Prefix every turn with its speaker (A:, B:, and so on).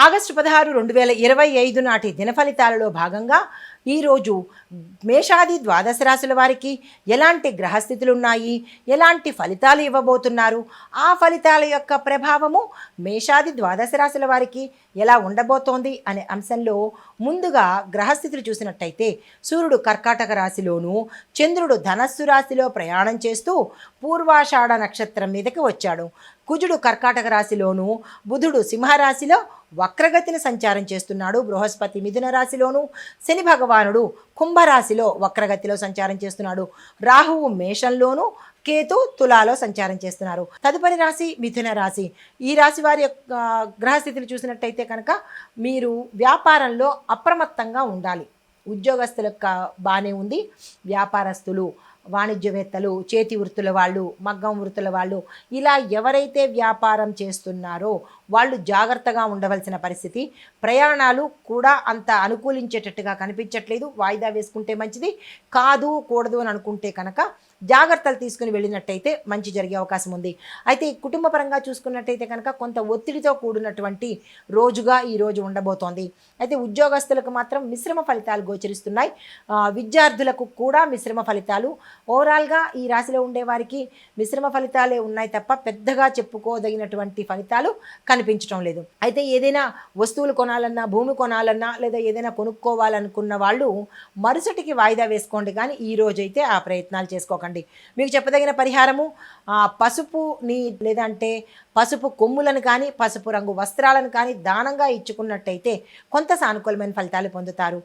A: August 16, 2025 నాటి దినఫలితాలలో భాగంగా ఈరోజు మేషాది ద్వాదశ రాశుల వారికి ఎలాంటి గ్రహస్థితులు ఉన్నాయి, ఎలాంటి ఫలితాలు ఇవ్వబోతున్నారు, ఆ ఫలితాల యొక్క ప్రభావము మేషాది ద్వాదశ రాశుల వారికి ఎలా ఉండబోతోంది అనే అంశంలో ముందుగా గ్రహస్థితులు చూసినట్టయితే సూర్యుడు కర్కాటక రాశిలోను, చంద్రుడు ధనస్సు రాశిలో ప్రయాణం చేస్తూ పూర్వాషాఢ నక్షత్రం మీదకి వచ్చాడు. కుజుడు కర్కాటక రాశిలోను, బుధుడు సింహరాశిలో వక్రగతిని సంచారం చేస్తున్నాడు. బృహస్పతి మిథున రాశిలోను, శని భగవానుడు కుంభరాశిలో వక్రగతిలో సంచారం చేస్తున్నాడు. రాహువు మేషంలోను, కేతు తులాలో సంచారం చేస్తున్నారు. తదుపరి రాశి మిథున రాశి. ఈ రాశి వారి యొక్క గ్రహస్థితిని చూసినట్టయితే కనుక మీరు వ్యాపారంలో అప్రమత్తంగా ఉండాలి. ఉద్యోగస్తులకు బాగానే ఉంది. వ్యాపారస్తులు, వాణిజ్యవేత్తలు, చేతి వృత్తుల వాళ్ళు, మగ్గం వృత్తుల వాళ్ళు, ఇలా ఎవరైతే వ్యాపారం చేస్తున్నారో వాళ్ళు జాగ్రత్తగా ఉండవలసిన పరిస్థితి. ప్రయాణాలు కూడా అంత అనుకూలించేటట్టుగా కనిపించట్లేదు. వాయిదా వేసుకుంటే మంచిది, కాదు కూడదు అని అనుకుంటే కనుక జాగ్రత్తలు తీసుకుని వెళ్ళినట్టయితే మంచి జరిగే అవకాశం ఉంది. అయితే కుటుంబ పరంగా చూసుకున్నట్టయితే కనుక కొంత ఒత్తిడితో కూడినటువంటి రోజుగా ఈరోజు ఉండబోతోంది. అయితే ఉద్యోగస్తులకు మాత్రం మిశ్రమ ఫలితాలు గోచరిస్తున్నాయి. విద్యార్థులకు కూడా మిశ్రమ ఫలితాలు. ఓవరాల్గా ఈ రాశిలో ఉండే వారికి మిశ్రమ ఫలితాలే ఉన్నాయి తప్ప పెద్దగా చెప్పుకోదగినటువంటి ఫలితాలు కనిపించడం లేదు. అయితే ఏదైనా వస్తువులు కొనాలన్నా, భూమి కొనాలన్నా, లేదా ఏదైనా కొనుక్కోవాలనుకున్న వాళ్ళు మరుసటికి వాయిదా వేసుకోండి, కానీ ఈ రోజైతే ఆ ప్రయత్నాలు చేసుకోకండి. మీకు చెప్పదగిన పరిహారము పసుపుని లేదంటే పసుపు కొమ్ములను కానీ, పసుపు రంగు వస్త్రాలను కానీ దానంగా ఇచ్చుకున్నట్టయితే కొంత సానుకూలమైన ఫలితాలు పొందుతారు.